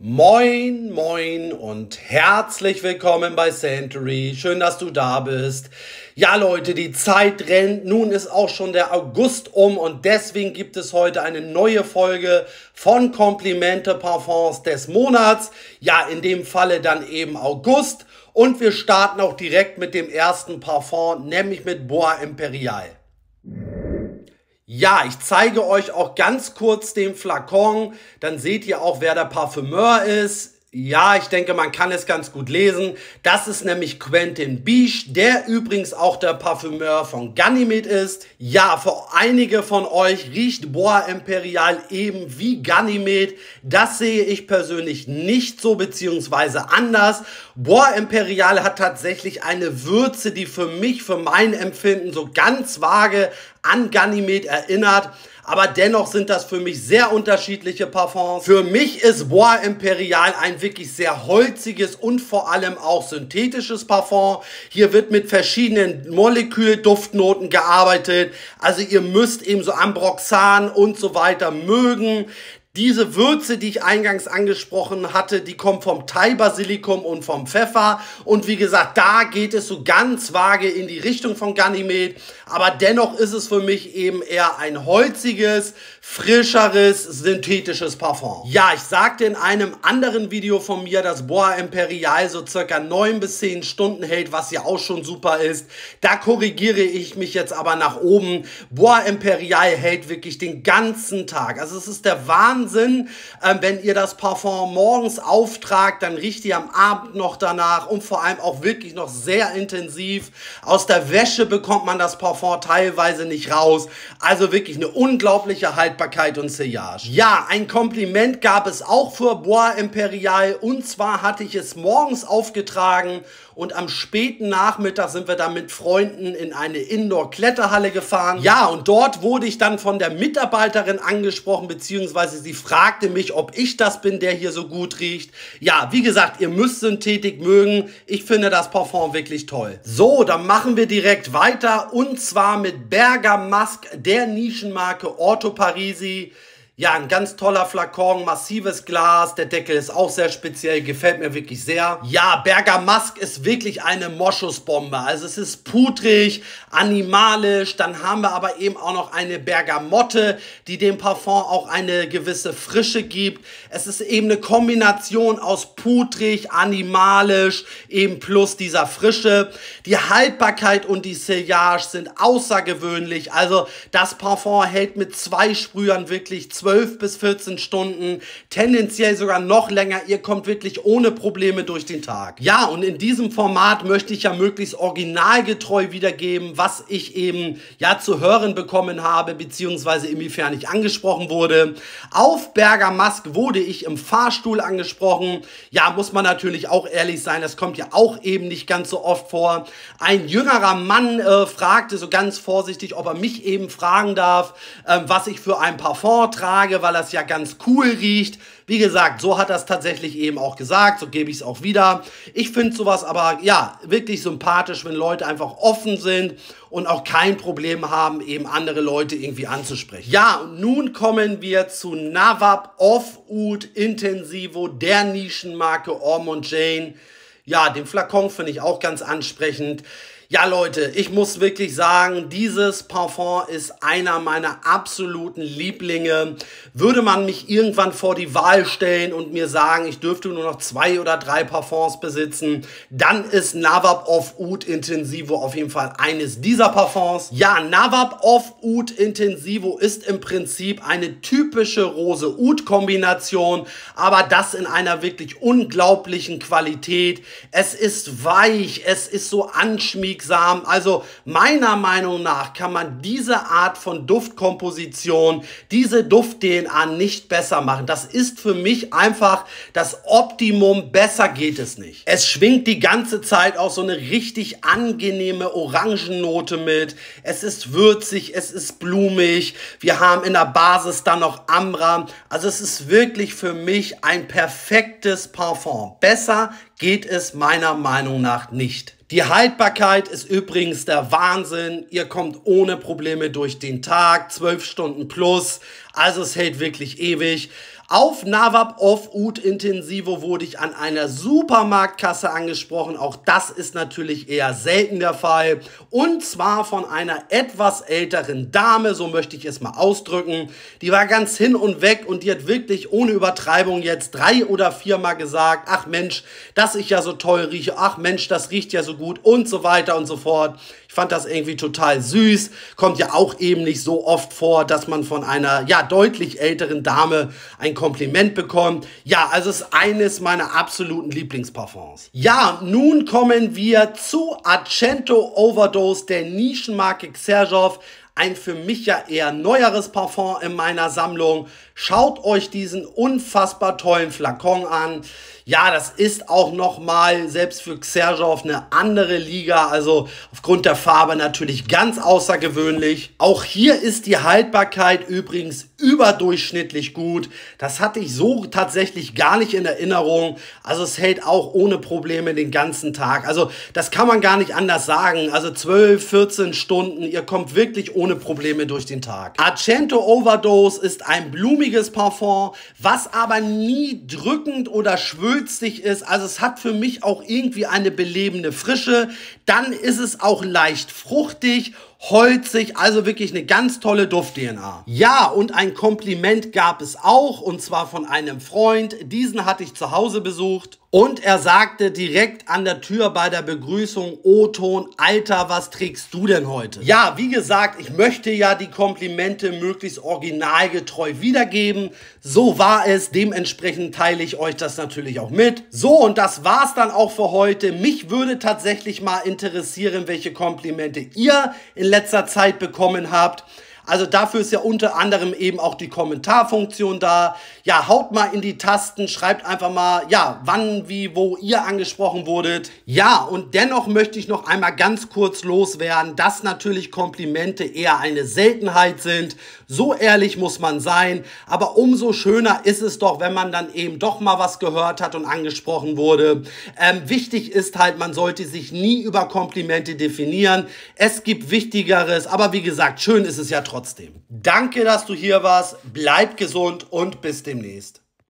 Moin, moin und herzlich willkommen bei Santory. Schön, dass du da bist. Ja, Leute, die Zeit rennt. Nun ist auch schon der August um und deswegen gibt es heute eine neue Folge von Komplimente Parfums des Monats. Ja, in dem Falle dann eben August. Und wir starten auch direkt mit dem ersten Parfum, nämlich mit Bois Imperial. Ja, ich zeige euch auch ganz kurz den Flakon, dann seht ihr auch, wer der Parfümeur ist. Ja, ich denke, man kann es ganz gut lesen. Das ist nämlich Quentin Biche, der übrigens auch der Parfümeur von Ganymede ist. Ja, für einige von euch riecht Bois Imperial eben wie Ganymede. Das sehe ich persönlich nicht so, beziehungsweise anders. Bois Imperial hat tatsächlich eine Würze, die für mich, für mein Empfinden so ganz vage an Ganymede erinnert. Aber dennoch sind das für mich sehr unterschiedliche Parfums. Für mich ist Bois Imperial ein wirklich sehr holziges und vor allem auch synthetisches Parfum. Hier wird mit verschiedenen Molekülduftnoten gearbeitet. Also ihr müsst eben so Ambroxan und so weiter mögen. Diese Würze, die ich eingangs angesprochen hatte, die kommt vom Thai-Basilikum und vom Pfeffer. Und wie gesagt, da geht es so ganz vage in die Richtung von Ganymede. Aber dennoch ist es für mich eben eher ein holziges, frischeres, synthetisches Parfum. Ja, ich sagte in einem anderen Video von mir, dass Bois Imperial so circa 9 bis 10 Stunden hält, was ja auch schon super ist. Da korrigiere ich mich jetzt aber nach oben. Bois Imperial hält wirklich den ganzen Tag. Also es ist der Wahnsinn, wenn ihr das Parfum morgens auftragt, dann riecht ihr am Abend noch danach und vor allem auch wirklich noch sehr intensiv. Aus der Wäsche bekommt man das Parfum teilweise nicht raus. Also wirklich eine unglaubliche Haltbarkeit und Sillage. Ja, ein Kompliment gab es auch für Bois Imperial und zwar hatte ich es morgens aufgetragen und am späten Nachmittag sind wir dann mit Freunden in eine Indoor-Kletterhalle gefahren. Ja, und dort wurde ich dann von der Mitarbeiterin angesprochen, beziehungsweise sie fragte mich, ob ich das bin, der hier so gut riecht. Ja, wie gesagt, ihr müsst Synthetik mögen. Ich finde das Parfum wirklich toll. So, dann machen wir direkt weiter und zwar mit Bergamasque der Nischenmarke Orto Parisi. Ja, ein ganz toller Flakon, massives Glas, der Deckel ist auch sehr speziell, gefällt mir wirklich sehr. Ja, Bergamasque ist wirklich eine Moschusbombe, also es ist pudrig, animalisch, dann haben wir aber eben auch noch eine Bergamotte, die dem Parfum auch eine gewisse Frische gibt. Es ist eben eine Kombination aus pudrig, animalisch, eben plus dieser Frische. Die Haltbarkeit und die Sillage sind außergewöhnlich, also das Parfum hält mit 2 Sprühern wirklich 12 bis 14 Stunden, tendenziell sogar noch länger. Ihr kommt wirklich ohne Probleme durch den Tag. Ja, und in diesem Format möchte ich ja möglichst originalgetreu wiedergeben, was ich eben ja zu hören bekommen habe, beziehungsweise inwiefern ich angesprochen wurde. Auf Bergamasque wurde ich im Fahrstuhl angesprochen. Ja, muss man natürlich auch ehrlich sein, das kommt ja auch eben nicht ganz so oft vor. Ein jüngerer Mann fragte so ganz vorsichtig, ob er mich eben fragen darf, was ich für ein Parfum trage, weil das ja ganz cool riecht. Wie gesagt, so hat er es tatsächlich eben auch gesagt, so gebe ich es auch wieder. Ich finde sowas aber, ja, wirklich sympathisch, wenn Leute einfach offen sind und auch kein Problem haben, eben andere Leute irgendwie anzusprechen. Ja, und nun kommen wir zu Nawab Off Oud Intensivo, der Nischenmarke Ormond Jane. Ja, den Flakon finde ich auch ganz ansprechend. Ja, Leute, ich muss wirklich sagen, dieses Parfum ist einer meiner absoluten Lieblinge. Würde man mich irgendwann vor die Wahl stellen und mir sagen, ich dürfte nur noch 2 oder 3 Parfums besitzen, dann ist Nawab Off Oud Intensivo auf jeden Fall eines dieser Parfums. Ja, Nawab Off Oud Intensivo ist im Prinzip eine typische Rose-Oud-Kombination, aber das in einer wirklich unglaublichen Qualität. Es ist weich, es ist so anschmiegsam. Also meiner Meinung nach kann man diese Art von Duftkomposition, diese Duft-DNA nicht besser machen. Das ist für mich einfach das Optimum, besser geht es nicht. Es schwingt die ganze Zeit auch so eine richtig angenehme Orangennote mit. Es ist würzig, es ist blumig. Wir haben in der Basis dann noch Ambra. Also es ist wirklich für mich ein perfektes Parfum. Besser geht es meiner Meinung nach nicht. Die Haltbarkeit ist übrigens der Wahnsinn. Ihr kommt ohne Probleme durch den Tag, 12 Stunden plus. Also es hält wirklich ewig. Auf Nawab of Oud Intensivo wurde ich an einer Supermarktkasse angesprochen. Auch das ist natürlich eher selten der Fall. Und zwar von einer etwas älteren Dame, so möchte ich es mal ausdrücken. Die war ganz hin und weg und die hat wirklich ohne Übertreibung jetzt 3 oder 4 Mal gesagt, ach Mensch, dass ich ja so toll rieche, ach Mensch, das riecht ja so gut und so weiter und so fort. Ich fand das irgendwie total süß. Kommt ja auch eben nicht so oft vor, dass man von einer, ja, deutlich älteren Dame ein Kompliment bekommt. Ja, also es ist eines meiner absoluten Lieblingsparfums. Ja, nun kommen wir zu Argento Overdose der Nischenmarke Xerjoff. Ein für mich ja eher neueres Parfum in meiner Sammlung. Schaut euch diesen unfassbar tollen Flakon an. Ja, das ist auch nochmal, selbst für Xerjoff, eine andere Liga. Also aufgrund der Farbe natürlich ganz außergewöhnlich. Auch hier ist die Haltbarkeit übrigens überdurchschnittlich gut. Das hatte ich so tatsächlich gar nicht in Erinnerung. Also es hält auch ohne Probleme den ganzen Tag. Also das kann man gar nicht anders sagen. Also 12, 14 Stunden, ihr kommt wirklich ohne Probleme durch den Tag. Argento Overdose ist ein blumiges Parfum, was aber nie drückend oder schwülstig ist. Also es hat für mich auch irgendwie eine belebende Frische. Dann ist es auch leicht fruchtig, holzig, also wirklich eine ganz tolle Duft-DNA. Ja, und ein Kompliment gab es auch, und zwar von einem Freund. Diesen hatte ich zu Hause besucht. Und er sagte direkt an der Tür bei der Begrüßung, O-Ton, Alter, was trägst du denn heute? Ja, wie gesagt, ich möchte ja die Komplimente möglichst originalgetreu wiedergeben. So war es, dementsprechend teile ich euch das natürlich auch mit. So, und das war's dann auch für heute. Mich würde tatsächlich mal interessieren, welche Komplimente ihr in letzter Zeit bekommen habt. Also dafür ist ja unter anderem eben auch die Kommentarfunktion da. Ja, haut mal in die Tasten, schreibt einfach mal, ja, wann, wie, wo ihr angesprochen wurdet. Ja, und dennoch möchte ich noch einmal ganz kurz loswerden, dass natürlich Komplimente eher eine Seltenheit sind. So ehrlich muss man sein. Aber umso schöner ist es doch, wenn man dann eben doch mal was gehört hat und angesprochen wurde. Wichtig ist halt, man sollte sich nie über Komplimente definieren. Es gibt Wichtigeres, aber wie gesagt, schön ist es ja trotzdem. Danke, dass du hier warst. Bleib gesund und bis demnächst.